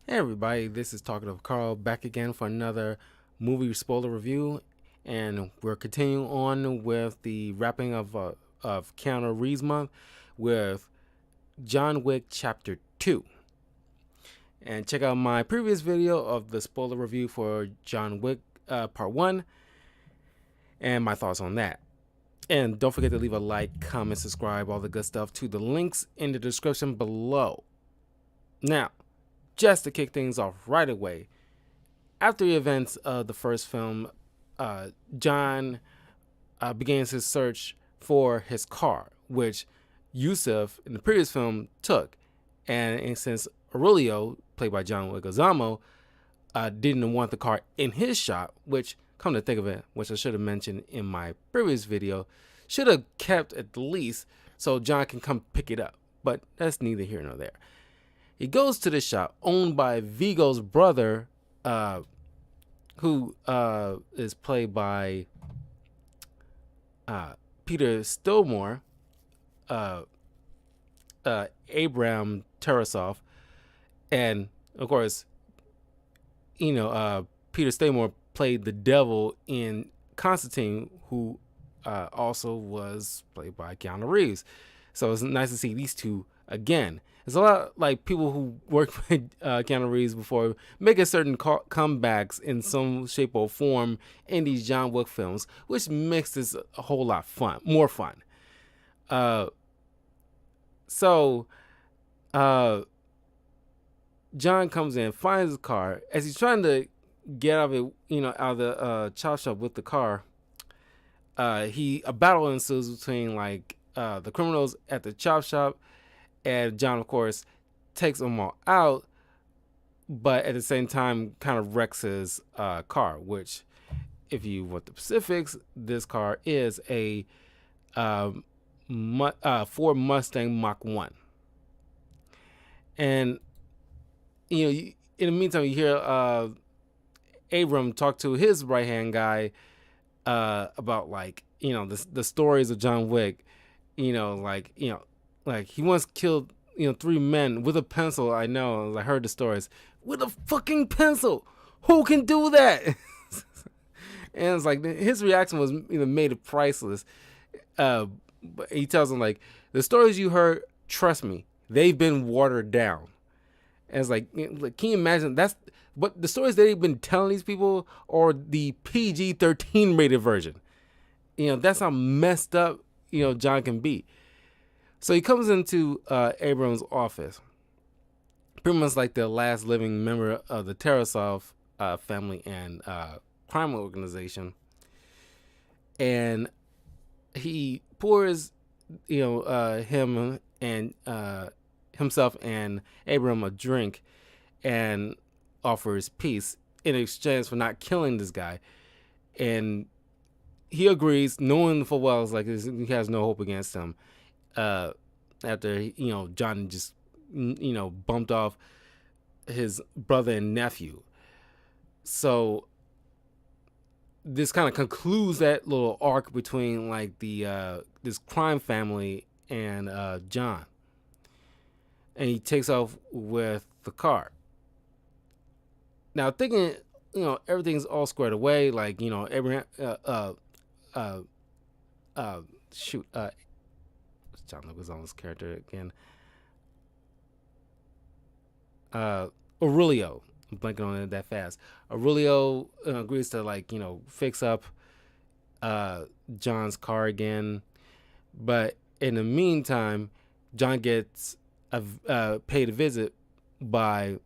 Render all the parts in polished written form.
Hey everybody, this is Talkative Carl back again for another movie spoiler review, and we're continuing on with the wrapping of Keanu Reeves month with John Wick Chapter 2. And check out my previous video of the spoiler review for John Wick Part 1 and my thoughts on that. And don't forget to leave a like, comment, subscribe, all the good stuff to the links in the description below. Now, just to kick things off right away, after the events of the first film, John begins his search for his car, which Yusuf in the previous film took. And since Aurelio, played by John Leguizamo, didn't want the car in his shop, which, come to think of it, which I should have mentioned in my previous video, should have kept at least so John can come pick it up. But that's neither here nor there. He goes to the shop owned by Vigo's brother, who is played by Peter Stillmore, Abram Tarasov, and of course, Peter Stillmore played the devil in Constantine, who also was played by Keanu Reeves. So it's nice to see these two again. There's a lot like people who worked with Keanu Reeves before making certain comebacks in some shape or form in these John Wick films, which makes this a whole lot more fun. So John comes in, finds his car. As he's trying to get out of it, out of the chop shop with the car, a battle ensues between the criminals at the chop shop, and John, of course, takes them all out, but at the same time kind of wrecks his car, which, if you want the specifics, this car is a Ford Mustang Mach 1. And, in the meantime, you hear Abram talk to his right-hand guy about, the stories of John Wick, like he once killed 3 men with a pencil. I know, I heard the stories with a fucking pencil. Who can do that? And it's like his reaction was made it priceless. But he tells him the stories you heard, trust me, they've been watered down. And it's like can you imagine that's what the stories they've been telling these people, or the PG-13 rated version. That's how messed up John can be. So he comes into Abram's office, pretty much like the last living member of the Tarasov family and crime organization, and he pours, him and himself and Abram a drink, and offers peace in exchange for not killing this guy, and he agrees, knowing full well he has no hope against him. After John just bumped off his brother and nephew. So this kind of concludes that little arc between this crime family and John, and he takes off with the car. Now, thinking everything's all squared away, Abraham John Leguizamo's character again. Aurelio. I'm blanking on it that fast. Aurelio agrees to fix up John's car again, but in the meantime, John gets paid a visit by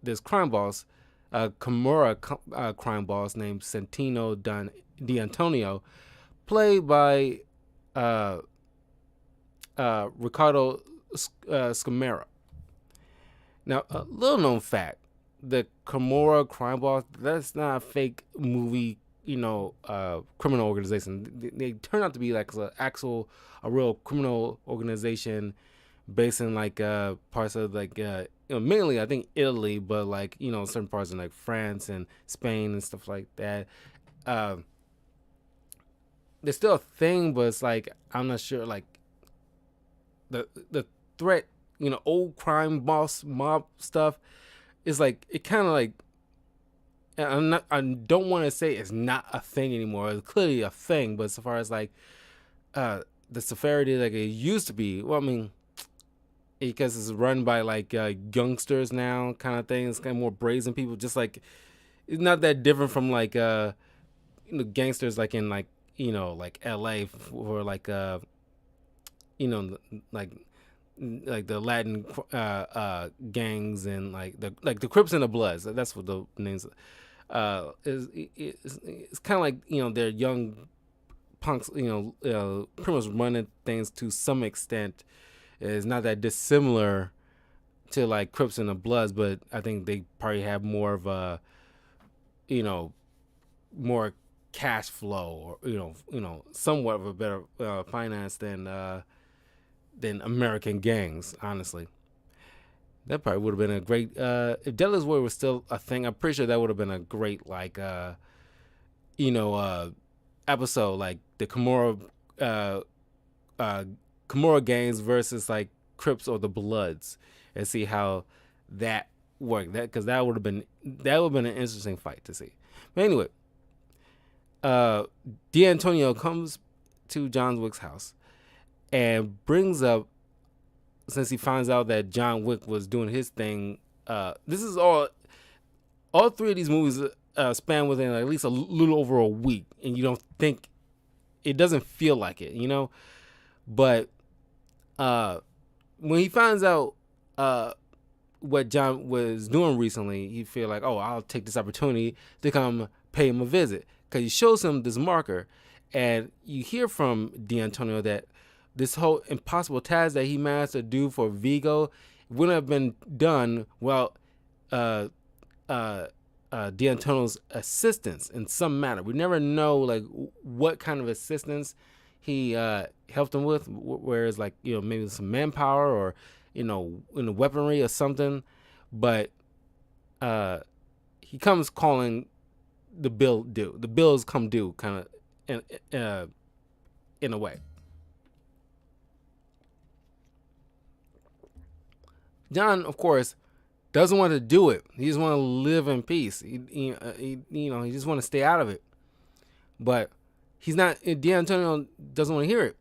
this crime boss, Kimura crime boss named Santino D'Antonio, played by Ricardo Scamera. Now, a little known fact: the Kimura crime boss, that's not a fake movie, criminal organization. They turn out to be a real criminal organization based in parts of mainly I think Italy, but certain parts in France and Spain and stuff like that. There's still a thing, but it's I'm not sure the threat old crime boss mob stuff. It's like it kind of like I don't want to say it's not a thing anymore. It's clearly a thing, but so far as like the severity like it used to be, well, I mean, because it's run by like youngsters now, kind of thing. It's kind of more brazen people. Just like it's not that different from like gangsters like in like like L.A. or like like the Latin gangs and like the Crips and the Bloods. That's what the names. It's kind of like they're young punks. Pretty much running things to some extent. It's not that dissimilar to like Crips and the Bloods, but I think they probably have more of a more cash flow, or somewhat of a better finance than American gangs. Honestly, that probably would have been a great if Deadliest Warrior was still a thing. I'm pretty sure that would have been a great like episode, like the Kimura gangs versus like Crips or the Bloods, and see how that worked. That because that would have been an interesting fight to see. But anyway, D'Antonio comes to John Wick's house and brings up, since he finds out that John Wick was doing his thing. This is all three of these movies span within at least a little over a week, and you don't think it doesn't feel like it, but when he finds out what John was doing recently, he feel like, oh, I'll take this opportunity to come pay him a visit, because he shows him this marker, and you hear from D'Antonio that this whole impossible task that he managed to do for Vigo wouldn't have been done without D'Antonio's assistance in some manner. We never know like what kind of assistance he helped him with, whereas like maybe some manpower or in the weaponry or something, but he comes calling the bill due. The bills come due, kind of in a way. John, of course, doesn't want to do it. He just want to live in peace. He just want to stay out of it. But he's not. D'Antonio doesn't want to hear it.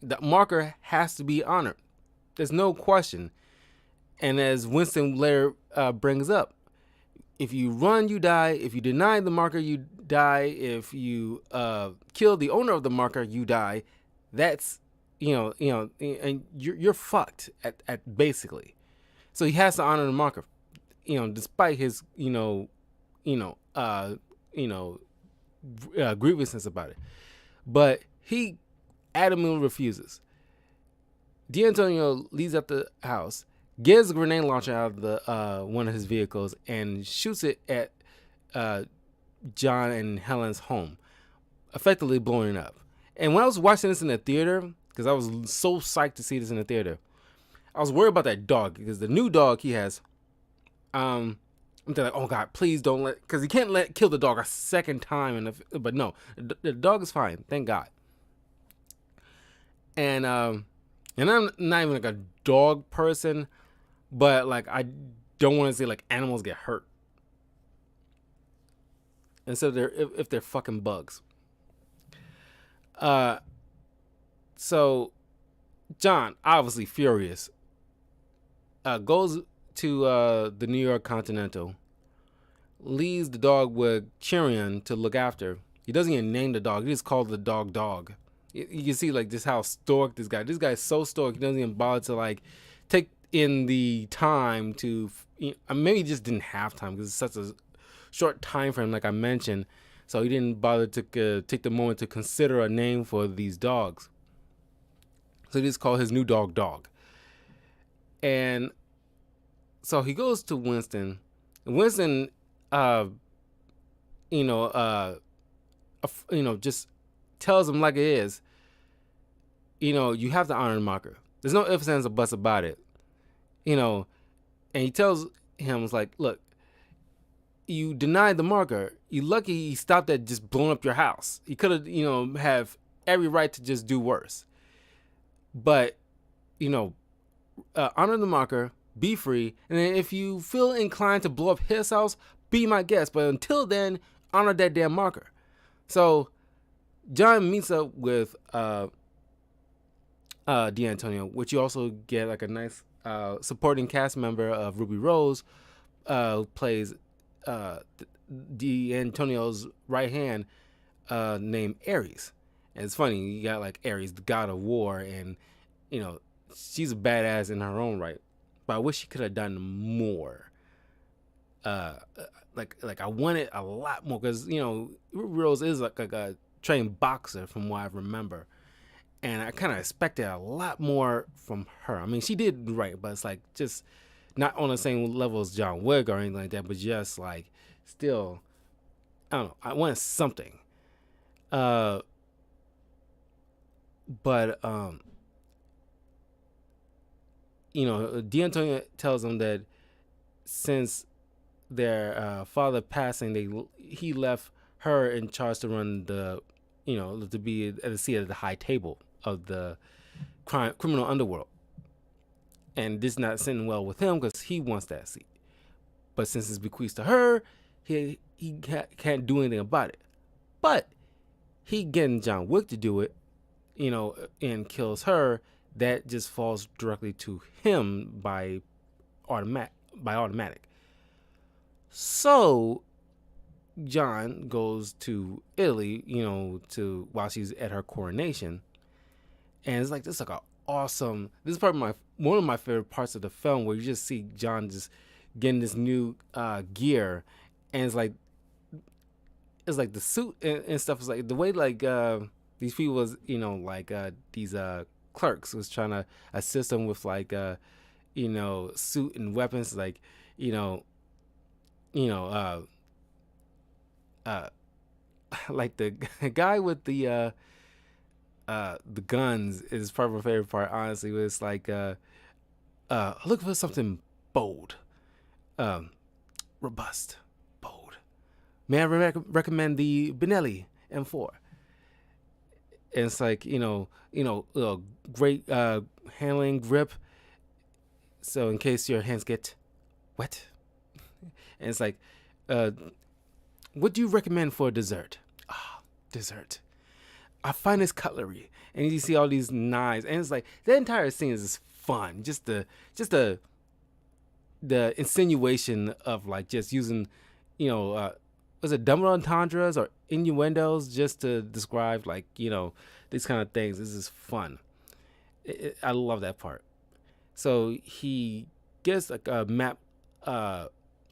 The marker has to be honored. There's no question. And as Winston later brings up, if you run, you die. If you deny the marker, you die. If you kill the owner of the marker, you die. That's and you're fucked at basically. So he has to honor the marker, despite his grievousness about it. But he adamantly refuses. D'Antonio leaves at the house, gets a grenade launcher out of the one of his vehicles, and shoots it at John and Helen's home, effectively blowing it up. And when I was watching this in the theater, because I was so psyched to see this in the theater, I was worried about that dog, because the new dog he has, I'm thinking like, oh God, please don't because he can't kill the dog a second time. But no, the dog is fine, thank God. And I'm not even like a dog person, but like I don't want to see like animals get hurt. Instead of if they're fucking bugs. So John, obviously furious, goes to the New York Continental, leaves the dog with Chirion to look after. He doesn't even name the dog. He just calls the dog Dog. You can see like just how stoic this guy. This guy is so stoic. He doesn't even bother to like take in the time to. Maybe he just didn't have time because it's such a short time frame, like I mentioned. So he didn't bother to take the moment to consider a name for these dogs. So he just called his new dog Dog. And so he goes to Winston. Winston, just tells him like it is. You have to honor the marker. There's no ifs, ands, or buts about it. And he tells him, it's like, look, you denied the marker. You lucky he stopped at just blowing up your house. He could have, have every right to just do worse. But, honor the marker, be free, and then if you feel inclined to blow up his house, be my guest. But until then, honor that damn marker. So John meets up with D'Antonio, which you also get like a nice supporting cast member of Ruby Rose, who plays D'Antonio's right hand, named Ares. And it's funny, you got like Ares, the god of war, and she's a badass in her own right. But I wish she could have done more. Like I wanted a lot more, because Ruby Rose is like a trained boxer from what I remember, and I kind of expected a lot more from her. I mean, she did right, but it's like just not on the same level as John Wick or anything like that, but just like still, I don't know. I wanted something. But D'Antonio tells him that since their father passing, he left her in charge to run to be at the seat at the high table of the criminal underworld. And this is not sitting well with him because he wants that seat. But since it's bequeathed to her, he can't do anything about it. But he getting John Wick to do it, and kills her. That just falls directly to him by automatic. So John goes to Italy, while she's at her coronation, and it's like this is like a awesome. This is probably one of my favorite parts of the film, where you just see John just getting this new gear, and it's like the suit and stuff is like the way like these people was these clerks was trying to assist him with like suit and weapons, like like the guy with the guns is probably my favorite part, honestly. It's like look for something bold, robust, bold. May I recommend the Benelli M4? And it's like great handling, grip, so in case your hands get wet. And it's like, what do you recommend for dessert? Dessert, our finest cutlery. And you see all these knives, and it's like the entire scene is just fun. Just the insinuation of like just using, was it double entendres or innuendos just to describe like these kind of things. This is fun. I love that part. So he gets like a map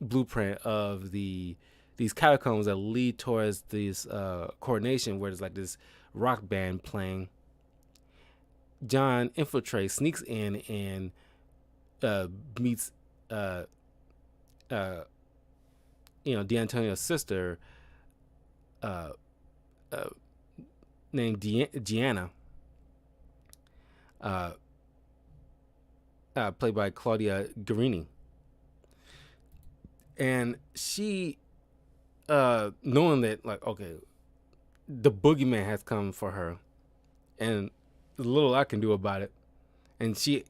blueprint of these catacombs that lead towards this coronation, where there's like this rock band playing. John infiltrates, sneaks in, and meets D'Antonio's sister, named Gianna, played by Claudia Guarini. And she, knowing that, like, okay, the boogeyman has come for her, and there's little I can do about it. And she,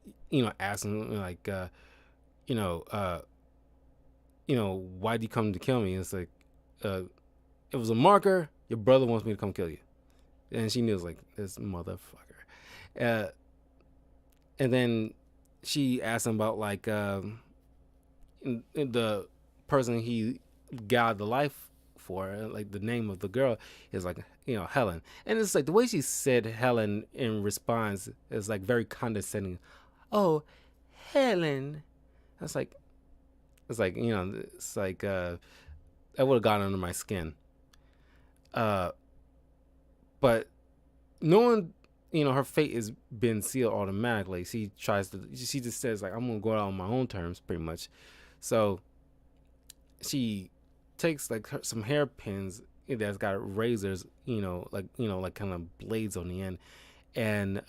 asks him, like, why'd you come to kill me? And it's like, it was a marker. Your brother wants me to come kill you. And she knew, it was like, this motherfucker. And then she asked him about, like, the person he got the life for, like the name of the girl is like, Helen. And it's like the way she said Helen in response is like very condescending. Oh, Helen. It's like I would have gotten under my skin. But knowing, her fate has been sealed automatically, she just says like, I'm gonna go out on my own terms, pretty much. So she takes like some hairpins that's got razors, like kind of blades on the end, and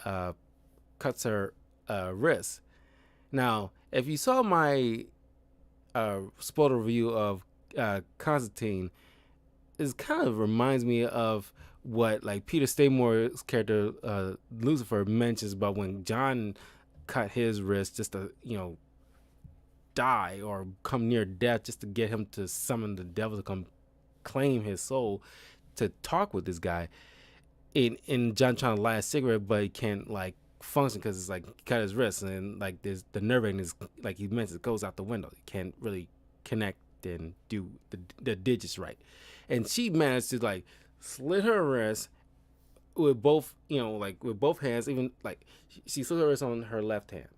cuts her wrist. Now, if you saw my spoiler review of Constantine, it kind of reminds me of what like Peter Stamore's character Lucifer mentions about when John cut his wrist just to, die or come near death just to get him to summon the devil to come claim his soul to talk with this guy. And John trying to light a cigarette, but he can't like function because it's like cut his wrist, and like there's the nerve ending is like he mentioned, it goes out the window. He can't really connect and do the digits right. And she managed to like slit her wrist with both, like with both hands. Even like she slit her wrist on her left hand,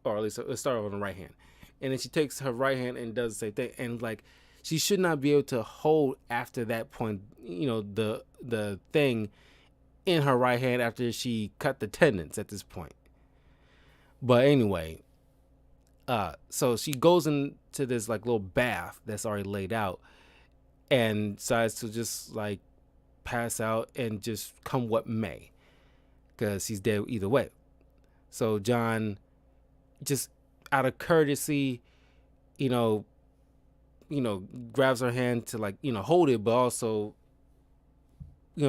or at least it started on the right hand, and then she takes her right hand and does the same thing. And like she should not be able to hold after that point, the thing in her right hand after she cut the tendons at this point. But anyway, so she goes into this like little bath that's already laid out and decides to just like pass out and just come what may, because he's dead either way. So John, just out of courtesy, grabs her hand to like, hold it, but also,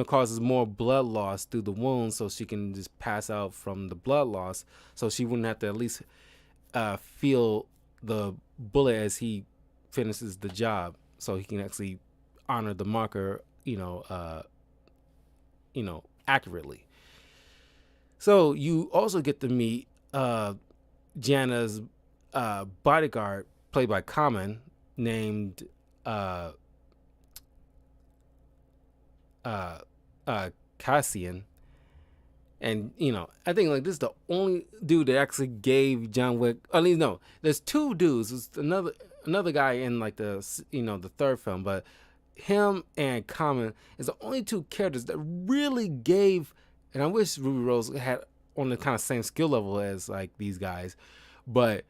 causes more blood loss through the wound so she can just pass out from the blood loss, so she wouldn't have to at least feel the bullet as he finishes the job, so he can actually honor the marker, accurately. So you also get to meet Jana's bodyguard, played by Common, named Cassian. And I think like this is the only dude that actually gave John Wick. At least no, there's two dudes. There's another guy in like the the third film, but him and Common is the only two characters that really gave. And I wish Ruby Rose had on the kind of same skill level as like these guys, but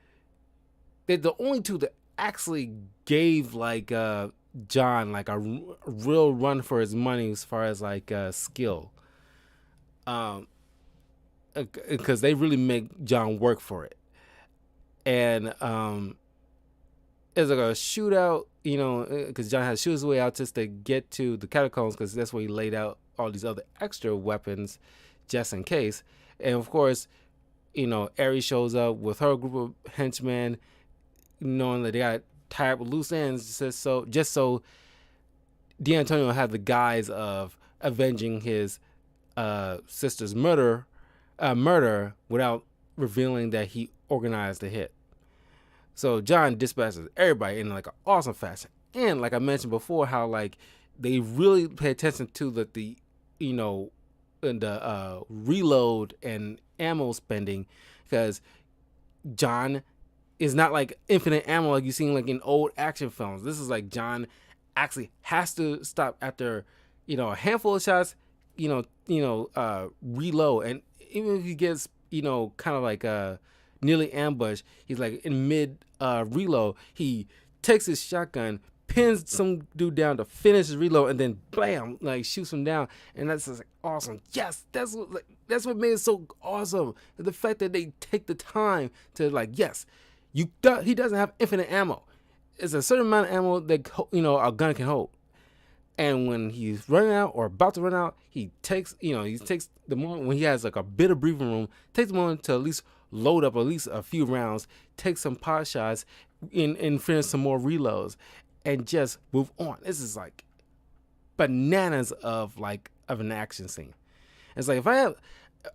they're the only two that actually gave like John like a real run for his money as far as like skill. Because they really make John work for it. And it's like a shootout, because John has to shoot his way out just to get to the catacombs, because that's where he laid out all these other extra weapons just in case. And of course, Ares shows up with her group of henchmen, knowing that they got tied up with loose ends, just so D'Antonio had the guise of avenging his sister's murder without revealing that he organized the hit. So John dispatches everybody in like an awesome fashion. And like I mentioned before, how like they really pay attention to the reload and ammo spending, because John is not like infinite ammo like you've seen like in old action films. This is like John actually has to stop after a handful of shots, reload. And even if he gets kind of like nearly ambushed, he's like in mid reload, he takes his shotgun, pins some dude down to finish his reload, and then blam, like shoots him down. And that's just like awesome. Yes, that's what made it so awesome. The fact that they take the time to like, yes, he doesn't have infinite ammo. It's a certain amount of ammo that a gun can hold. And when he's running out or about to run out, he takes the moment when he has like a bit of breathing room, takes the moment to at least load up at least a few rounds, take some pot shots, and finish some more reloads, and just move on. This is like bananas of an action scene. It's like if I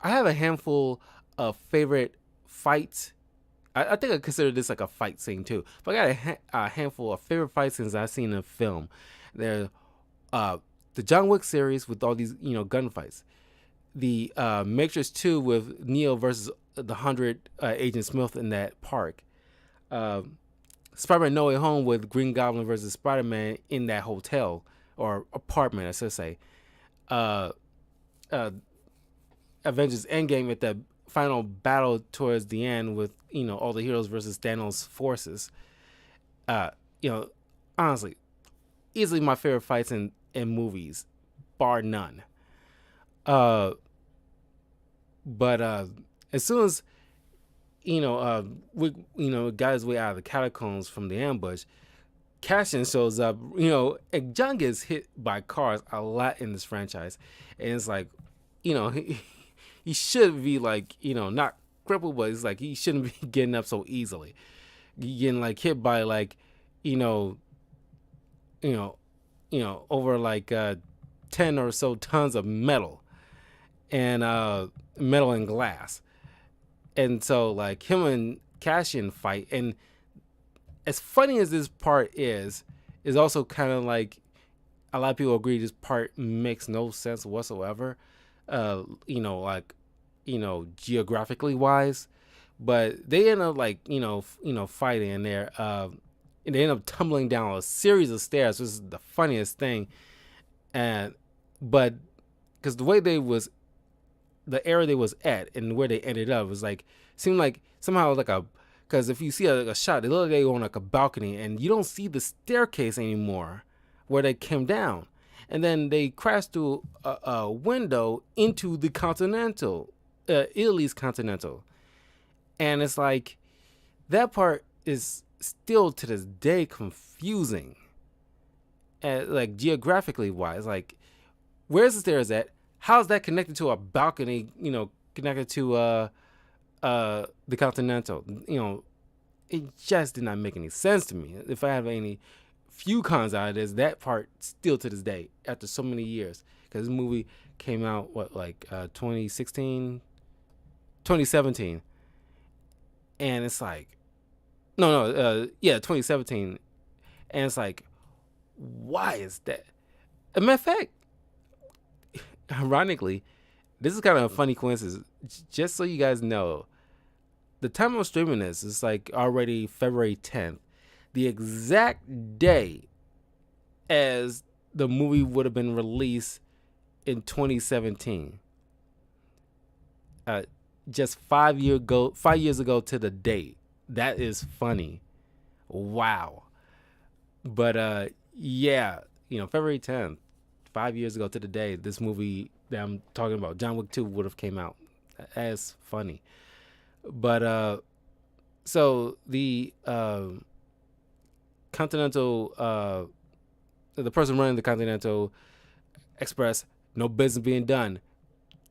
have a handful of favorite fights. I think I consider this like a fight scene too. But I got a handful of favorite fight scenes I've seen in film. They're the John Wick series with all these gunfights, the Matrix 2 with Neo versus the 100 Agent Smith in that park, Spider-Man No Way Home with Green Goblin versus Spider-Man in that hotel or apartment, I should say, Avengers Endgame at the final battle towards the end with all the heroes versus Thanos' forces. Honestly, easily my favorite fights in movies, bar none. But as soon as we got his way out of the catacombs from the ambush, Cassian shows up. And John gets hit by cars a lot in this franchise, and it's like he should be like not crippled, but it's like he shouldn't be getting up so easily. Getting like hit by like, you know, you know, over like 10 or so tons of metal and glass. And so like him and Cassian fight, and as funny as this part is also kind of like a lot of people agree this part makes no sense whatsoever. Like, geographically wise, but they end up like, fighting in there. And they end up tumbling down a series of stairs, which is the funniest thing. But because the way the area they was at and where they ended up was like, seemed like somehow like because if you see a shot, it looked like they were on like a balcony, and you don't see the staircase anymore where they came down. And then they crashed through a window into the Italy's Continental. And it's like, that part is still to this day confusing. Like geographically wise, like, where's the stairs at? How's that connected to a balcony, connected to the Continental? It just did not make any sense to me. If I have any few cons out of this, that part still to this day, after so many years, because this movie came out 2016, 2017, and it's like, 2017, and it's like, why is that? As a matter of fact, ironically, this is kind of a funny coincidence. Just so you guys know, the time I'm streaming this is like already February 10th, the exact day as the movie would have been released in 2017. Just 5 years ago to the date. That is funny. Wow. But February 10th, 5 years ago to the day, this movie that I'm talking about, John Wick 2, would have came out. That's funny. But so the Continental, the person running the Continental Express, no business being done.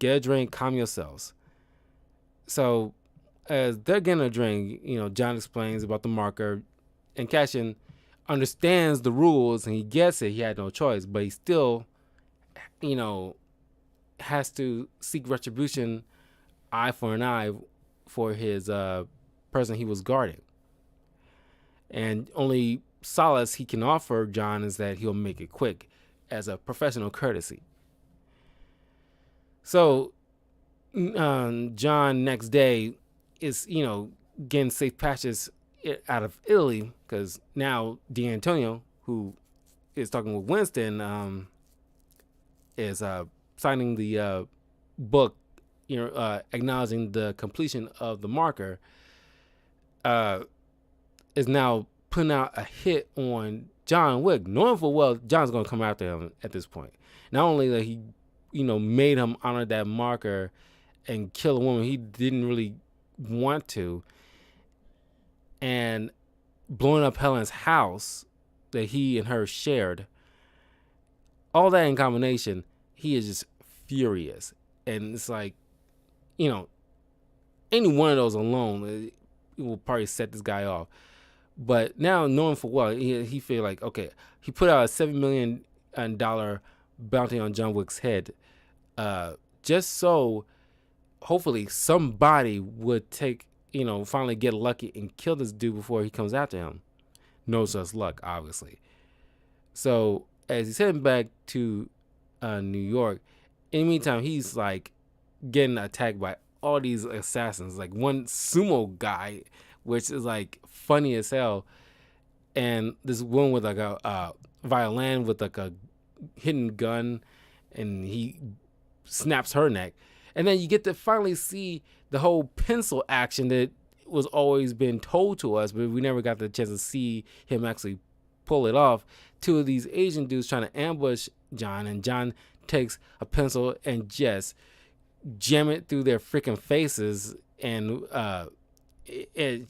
Get a drink, calm yourselves. So as they're getting a drink, John explains about the marker, and Cassian understands the rules and he gets it. He had no choice, but he still, has to seek retribution, eye for an eye, for his person he was guarding. And only solace he can offer John is that he'll make it quick as a professional courtesy. So John next day is, getting safe passage out of Italy, because now D'Antonio, who is talking with Winston, is signing the book, acknowledging the completion of the marker, is now putting out a hit on John Wick, knowing full well John's going to come after him at this point. Not only that he, made him honor that marker and kill a woman he didn't really want to, and blowing up Helen's house that he and her shared. All that in combination, he is just furious. And it's like, any one of those alone, it will probably set this guy off. But now, knowing for what, he feel like, okay, he put out a $7 million bounty on John Wick's head, just so hopefully somebody would finally get lucky and kill this dude before he comes after him. No such luck, obviously. So as he's heading back to New York, in the meantime, he's like getting attacked by all these assassins, like one sumo guy, which is like funny as hell, and this one with like a violin with like a hidden gun, and he snaps her neck. And then you get to finally see the whole pencil action that was always been told to us, but we never got the chance to see him actually pull it off. Two of these Asian dudes trying to ambush John, and John takes a pencil and just jam it through their freaking faces, and it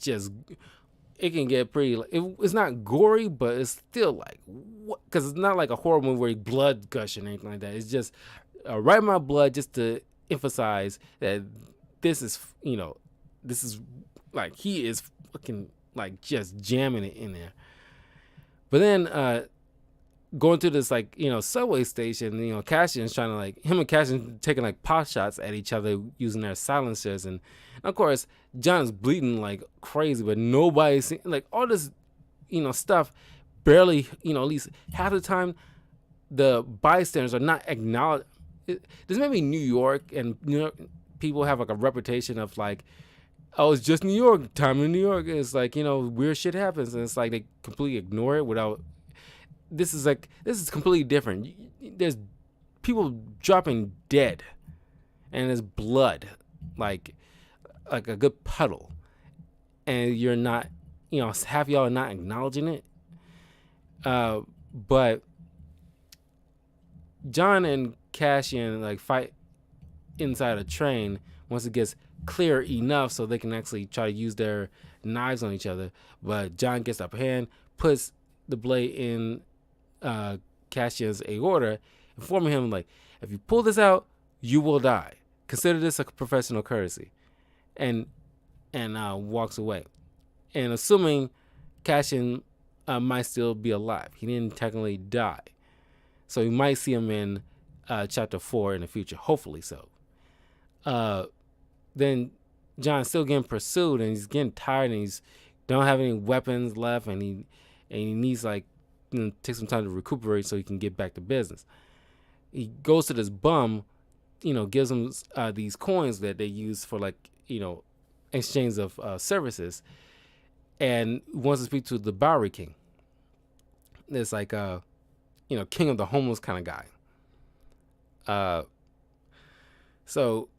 can get pretty. It's not gory, but it's still like, what? Because it's not like a horror movie where blood gushing or anything like that. It's just right in my blood, just to emphasize that this is, this is like he is fucking like just jamming it in there. But then going to this like subway station, Cassian's trying to like him and Cassian taking like pot shots at each other using their silencers, and of course John's bleeding like crazy, but nobody's like all this stuff barely at least half the time the bystanders are not acknowledged. This may be New York, and New York people have like a reputation of like, oh, it's just New York time in New York. It's like weird shit happens, and it's like they completely ignore it without. This is completely different. There's people dropping dead, and there's blood, like a good puddle, and you're not, half y'all are not acknowledging it. But John and Cassian like fight inside a train once it gets clear enough so they can actually try to use their knives on each other. But John gets up hand, puts the blade in Cassian's aorta, informing him like, if you pull this out, you will die. Consider this a professional courtesy, and walks away. And assuming Cassian might still be alive, he didn't technically die, so you might see him in chapter 4 in the future, hopefully so. Then John's still getting pursued, and he's getting tired, and he's don't have any weapons left, and he needs like take some time to recuperate so he can get back to business. He goes to this bum, gives him these coins that they use for like exchange of services, and wants to speak to the Bowery King. It's like king of the homeless kind of guy. So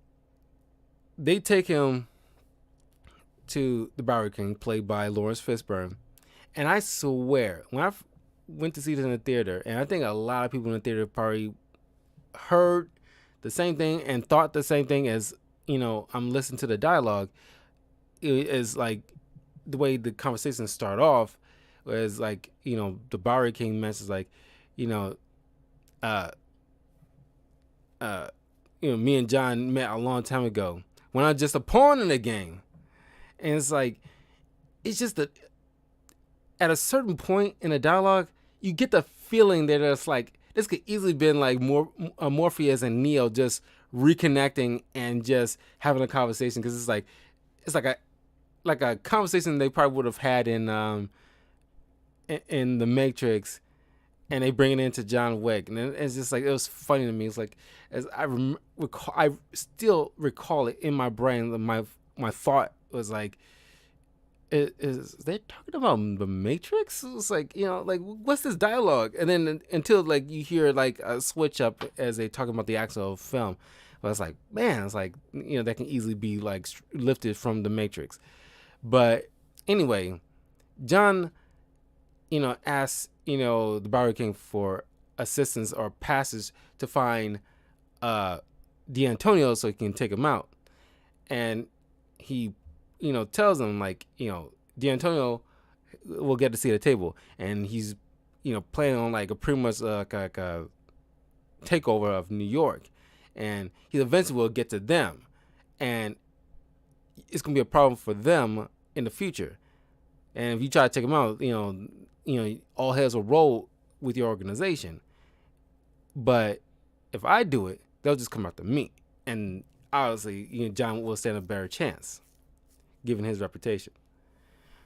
they take him to the Bowery King, played by Lawrence Fishburne, and I swear when I went to see this in the theater, and I think a lot of people in the theater probably heard the same thing and thought the same thing as I'm listening to the dialogue. It is like the way the conversations start off, whereas like the Bowery King mentions like me and John met a long time ago when I was just a pawn in the game, and it's like it's just that at a certain point in the dialogue you get the feeling that it's like this could easily been like Morpheus and Neo just reconnecting and just having a conversation, because it's like a conversation they probably would have had in the Matrix, and they bring it into John Wick, and it's just like it was funny to me. It's like as I still recall it in my brain. My thought was like, is they talking about the Matrix? It's like like what's this dialogue? And then until like you hear like a switch up as they talking about the actual film, but it's like man, it's like that can easily be like lifted from the Matrix. But anyway, John asks the Bowery King for assistance or passage to find D'Antonio so he can take him out, and he tells him like D'Antonio will get to see the table, and he's planning on like a pretty much like a takeover of New York, and he eventually will get to them, and it's gonna be a problem for them in the future. And if you try to take him out, all heads will roll with your organization. But if I do it, they'll just come after me, and obviously, John will stand a better chance, given his reputation.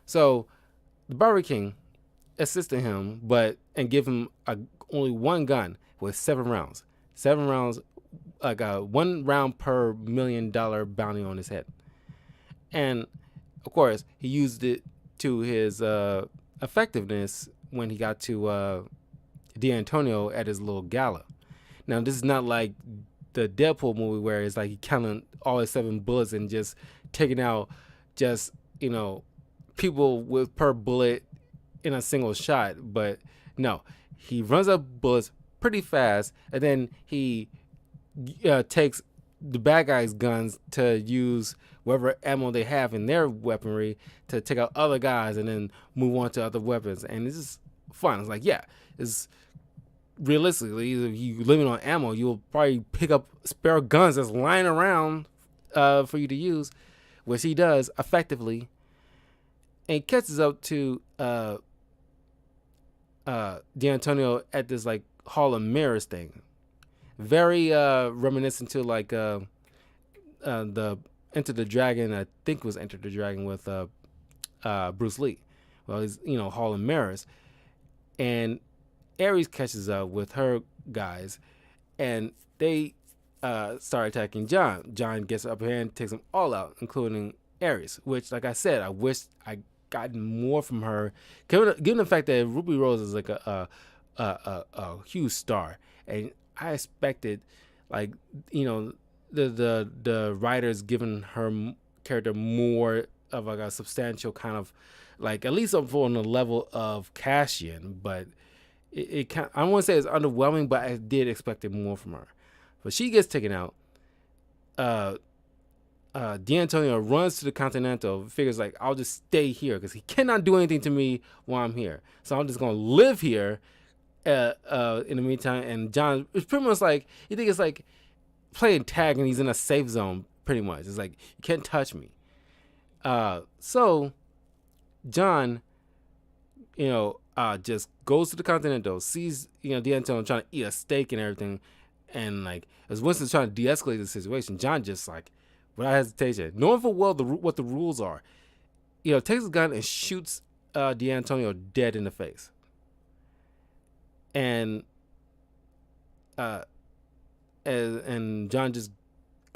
So the Bowery King assisted him, and give him only one gun with 7 rounds. 7 rounds, like 1 round per $1 million bounty on his head. And of course, he used it to his effectiveness when he got to D'Antonio at his little gala. Now, this is not like the Deadpool movie where it's like he counting all his 7 bullets and just taking out just people with per bullet in a single shot. But no, he runs up bullets pretty fast, and then he takes the bad guys' guns to use whatever ammo they have in their weaponry to take out other guys, and then move on to other weapons. And it's just fun. It's like, yeah, it's realistically, if you living on ammo, you'll probably pick up spare guns that's lying around for you to use. which he does effectively, and catches up to D'Antonio at this like Hall of Mirrors thing. Very reminiscent to like the Enter the Dragon. I think it was Enter the Dragon with Bruce Lee. Well, he's Hall of Mirrors, and Ares catches up with her guys, and they start attacking John. John gets up hand, takes them all out, including Ares. Which, like I said, I wish I gotten more from her, given the fact that Ruby Rose is like a huge star, and I expected, like, the writers giving her character more of like a substantial kind of, like, at least up on the level of Cassian, but it kind, I don't want to say it's underwhelming, but I did expect it more from her. But she gets taken out. D'Antonio runs to the Continental, figures like, I'll just stay here because he cannot do anything to me while I'm here, so I'm just gonna live here in the meantime. And John, it's pretty much like, you think it's like playing tag and he's in a safe zone, pretty much. It's like, you can't touch me. So John, just goes to the Continental, sees, D'Antonio trying to eat a steak and everything. And like, as Winston's trying to de-escalate the situation, John just like, without hesitation, knowing full well what the rules are, takes his gun and shoots D'Antonio dead in the face. And and John just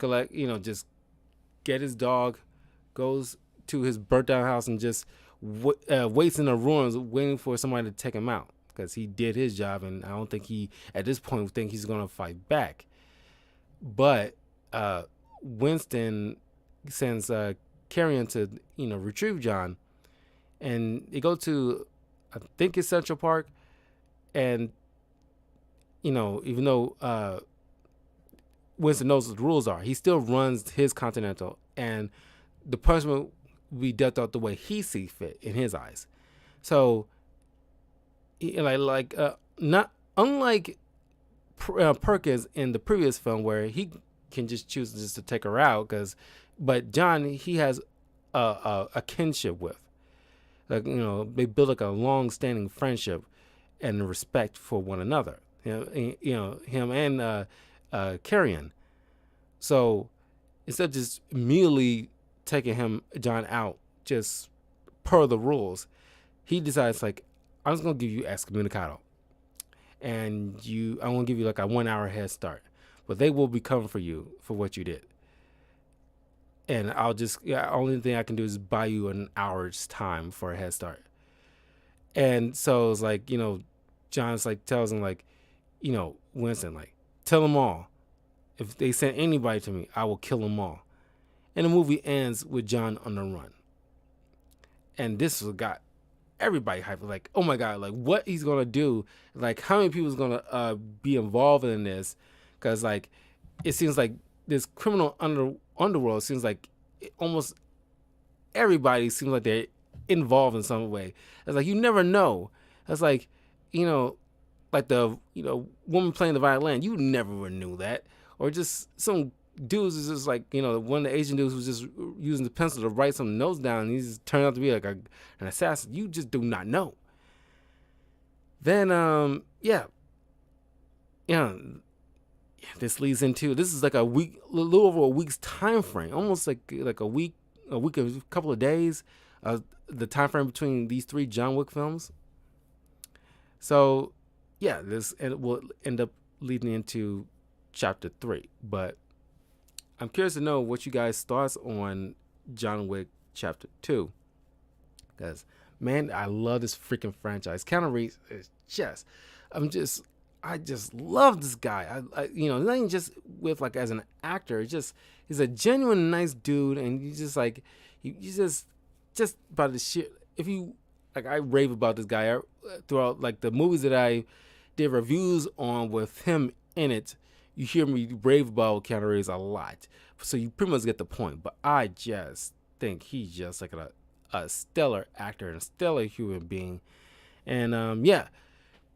just get his dog, goes to his burnt down house, and just waits in the ruins waiting for somebody to take him out, because he did his job, and I don't think he at this point think he's gonna fight back. But Winston sends Carrion to retrieve John, and they go to, I think it's Central Park, and even though Winston knows what the rules are, he still runs his Continental, and the punishment will be dealt out the way he sees fit in his eyes. So not unlike Perkins in the previous film, where he can just choose just to take her out, but John, he has a kinship with, like, they build like a long-standing friendship and respect for one another. Him and Carrion. So instead of just immediately taking John out just per the rules, he decides, like, I'm just gonna give you excommunicado, and I'm gonna give you like a 1 hour head start, but they will be coming for you for what you did, and only thing I can do is buy you an hour's time for a head start. And so it's like, John's like tells him, like, Winston, like, tell them all, if they send anybody to me, I will kill them all. And the movie ends with John on the run, and this got everybody hyped, like, oh my god, like, what he's gonna do, like, how many people's gonna be involved in this, because like, it seems like this criminal underworld seems like almost everybody seems like they're involved in some way. It's like, you never know. It's like, like the woman playing the violin, you never knew that. Or just some dudes is just like, one of the Asian dudes was just using the pencil to write some notes down, and he just turned out to be like an assassin. You just do not know. Then this leads into, this is like a little over a week's time frame, almost like a week, a couple of days, the time frame between these 3 John Wick films. So this will end up leading into chapter 3. But I'm curious to know what you guys' thoughts on John Wick chapter 2, because, man, I love this freaking franchise. Keanu Reeves is I just love this guy. I not even just with, like, as an actor, he's a genuine nice dude, and you just like, you just by the shit. If you like, I rave about this guy throughout, like, the movies that I did reviews on with him in it. You hear me rave about Keanu Reeves a lot, so you pretty much get the point. But I just think he's just like a stellar actor and a stellar human being. And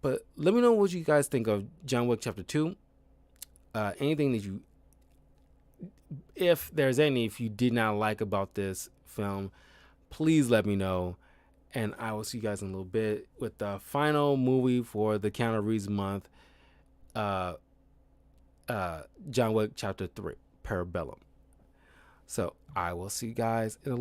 but let me know what you guys think of John Wick chapter 2. Anything that you if there's any, if you did not like about this film, please let me know. And I will see you guys in a little bit with the final movie for the Keanu Reeves month, uh, John Wick Chapter 3, Parabellum. So I will see you guys in a little